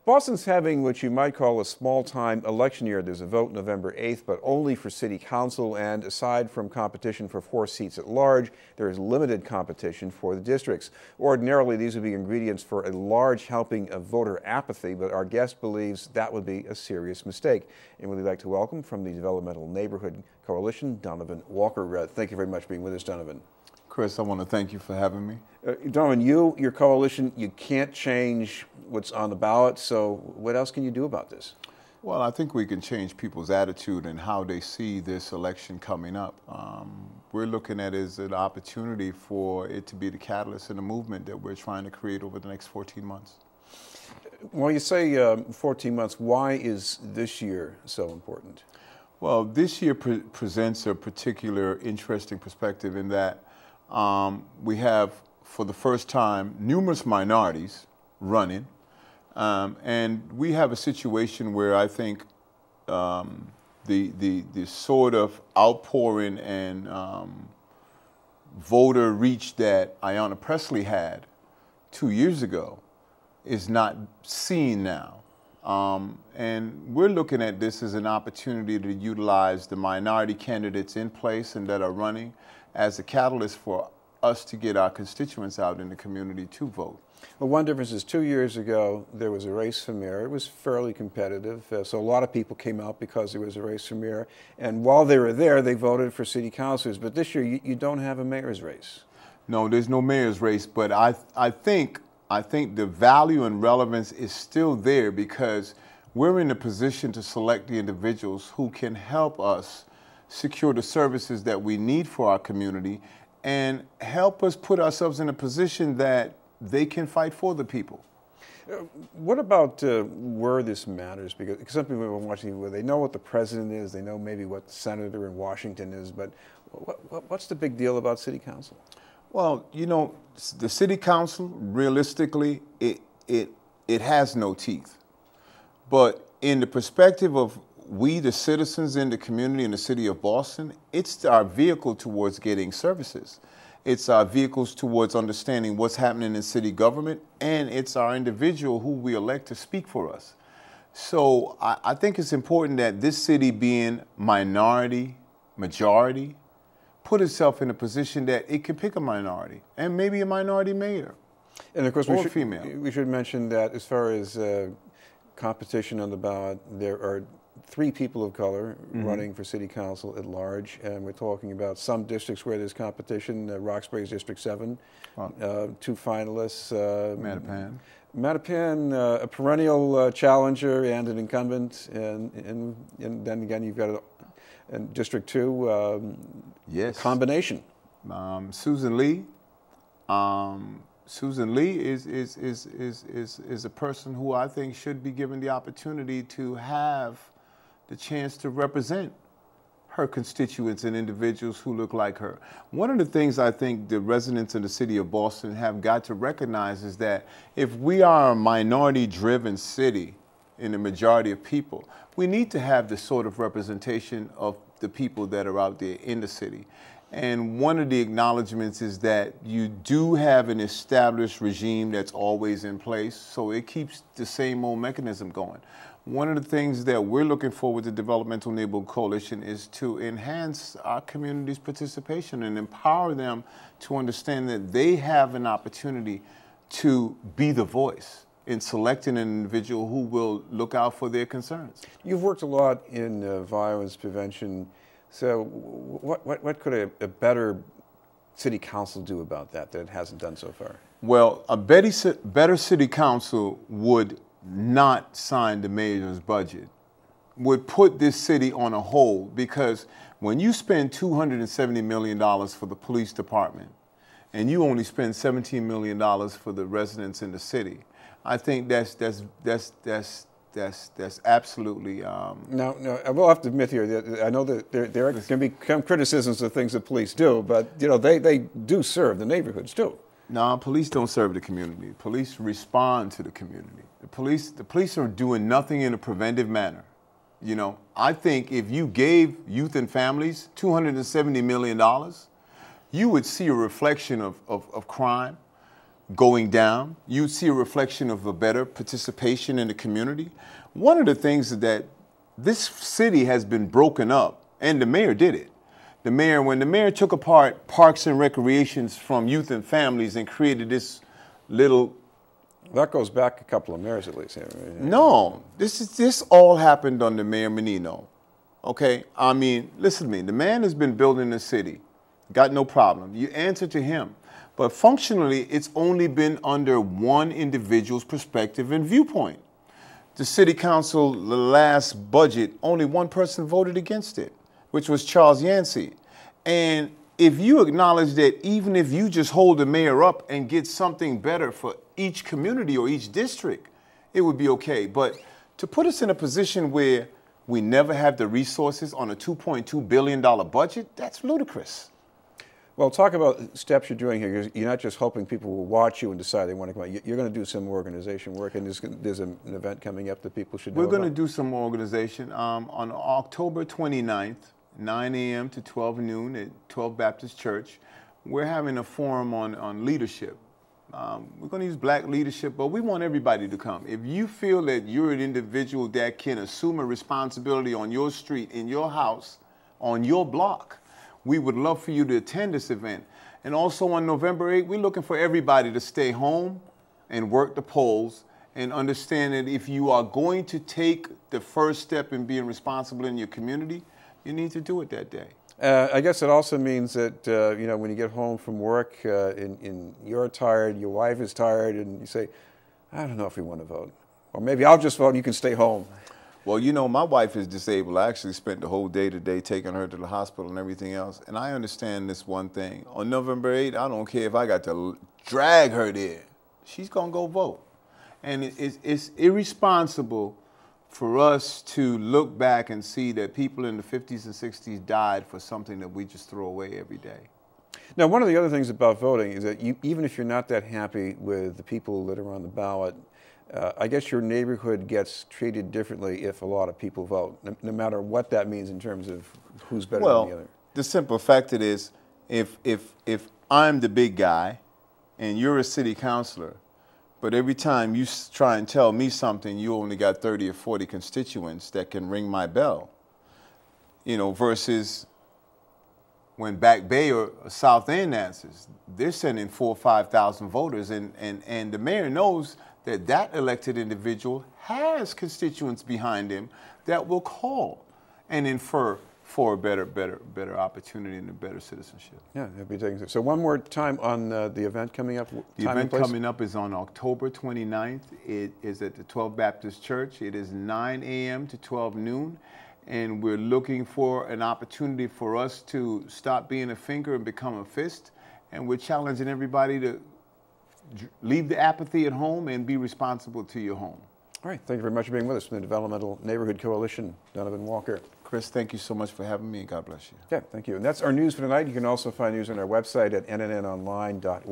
Boston's having what you might call a small-time election year. There's a vote November 8th, but only for city council, and aside from competition for 4 seats at large, there is limited competition for the districts. Ordinarily, these would be ingredients for a large helping of voter apathy, but our guest believes that would be a serious mistake. And we'd like to welcome from the Developmental Neighborhood Coalition, Donovan Walker. Thank you very much for being with us, Donovan. Chris, I want to thank you for having me. Donovan, your coalition, you can't change what's on the ballot, so what else can you do about this? Well, I think we can change people's attitude and how they see this election coming up. We're looking at it as an opportunity for it to be the catalyst in the movement that we're trying to create over the next 14 months. Well, you say 14 months. Why is this year so important? Well, this year presents a particular interesting perspective in that we have, for the first time, numerous minorities running, and we have a situation where I think the sort of outpouring and voter reach that Ayanna Pressley had 2 years ago is not seen now. And we're looking at this as an opportunity to utilize the minority candidates in place and that are running as a catalyst for us to get our constituents out in the community to vote. Well, one difference is 2 years ago, there was a race for mayor. It was fairly competitive, so a lot of people came out because there was a race for mayor. And while they were there, they voted for city councilors. But this year, you don't have a mayor's race. No, there's no mayor's race, but I think the value and relevance is still there because we're in a position to select the individuals who can help us secure the services that we need for our community and help us put ourselves in a position that they can fight for the people. What about where this matters? Because some people are watching where they know what the president is, they know maybe what the senator in Washington is, but what's the big deal about city council? Well, you know, the city council, realistically, it has no teeth. But in the perspective of we, the citizens in the community in the city of Boston, it's our vehicle towards getting services. It's our vehicles towards understanding what's happening in city government, and it's our individual who we elect to speak for us. So I think it's important that this city being minority, majority, put itself in a position that it can pick a minority and maybe a minority mayor. And of course, we should mention that as far as competition on the ballot, there are 3 people of color running for city council at large, and we're talking about some districts where there's competition. Roxbury's District 7, 2 finalists. Mattapan, a perennial challenger and an incumbent, and then again you've got in District 2, yes, combination. Susan Lee. Susan Lee is a person who I think should be given the opportunity to have the chance to represent her constituents and individuals who look like her. One of the things I think the residents of the city of Boston have got to recognize is that if we are a minority-driven city in the majority of people, we need to have the sort of representation of the people that are out there in the city. And one of the acknowledgments is that you do have an established regime that's always in place, so it keeps the same old mechanism going. One of the things that we're looking for with the Developmental Neighborhood Coalition is to enhance our community's participation and empower them to understand that they have an opportunity to be the voice in selecting an individual who will look out for their concerns. You've worked a lot in violence prevention. So what could a better city council do about that it hasn't done so far? Well, a better city council would not sign the mayor's budget, would put this city on a hold, because when you spend $270 million for the police department and you only spend $17 million for the residents in the city, I think that's absolutely. No, I will have to admit here that I know that there can be criticisms of things that police do, but you know they do serve the neighborhoods too. No, police don't serve the community. Police respond to the community. The police are doing nothing in a preventive manner. You know, I think if you gave youth and families $270 million, you would see a reflection of crime. going down. You'd see a reflection of a better participation in the community. One of the things is that this city has been broken up, and the mayor did it. When the mayor took apart parks and recreations from youth and families and created this little... That goes back a couple of mayors at least. No, this all happened under Mayor Menino. Okay, I mean, listen to me. The man has been building the city. Got no problem. You answer to him. But functionally, it's only been under one individual's perspective and viewpoint. The city council, the last budget, only one person voted against it, which was Charles Yancey. And if you acknowledge that even if you just hold the mayor up and get something better for each community or each district, it would be okay. But to put us in a position where we never have the resources on a $2.2 billion budget, that's ludicrous. Well, talk about steps you're doing here. You're not just hoping people will watch you and decide they want to come out. You're going to do some organization work, and there's an event coming up that people should know We're going to about. do some more organization. On October 29th, 9 a.m. to 12 noon at 12 Baptist Church, we're having a forum on leadership. We're going to use black leadership, but we want everybody to come. If you feel that you're an individual that can assume a responsibility on your street, in your house, on your block, we would love for you to attend this event. And also on November 8th, we're looking for everybody to stay home and work the polls and understand that if you are going to take the first step in being responsible in your community, you need to do it that day. I guess it also means that, you know, when you get home from work and you're tired, your wife is tired, and you say, I don't know if we want to vote. Or maybe I'll just vote and you can stay home. Well, you know, my wife is disabled. I actually spent the whole day today taking her to the hospital and everything else. And I understand this one thing. On November 8th, I don't care if I got to drag her there. She's going to go vote. And it's irresponsible for us to look back and see that people in the 50s and 60s died for something that we just throw away every day. Now, one of the other things about voting is that even if you're not that happy with the people that are on the ballot, I guess your neighborhood gets treated differently if a lot of people vote, no matter what that means in terms of who's better than the other. The simple fact it is, if I'm the big guy and you're a city councilor, but every time you try and tell me something, you only got 30 or 40 constituents that can ring my bell, you know, versus when Back Bay or South End answers, they're sending 4,000 or 5,000 voters, and the mayor knows that that elected individual has constituents behind him that will call and infer for a better opportunity and a better citizenship. Yeah, it'll be taking. So one more time on the event coming up. The event coming up is on October 29th. It is at the 12 Baptist Church. It is 9 a.m. to 12 noon. And we're looking for an opportunity for us to stop being a finger and become a fist. And we're challenging everybody to leave the apathy at home and be responsible to your home. All right, thank you very much for being with us from the Developmental Neighborhood Coalition, Donovan Walker. Chris, thank you so much for having me, and God bless you. Yeah, thank you. And that's our news for tonight. You can also find news on our website at nnonline.org.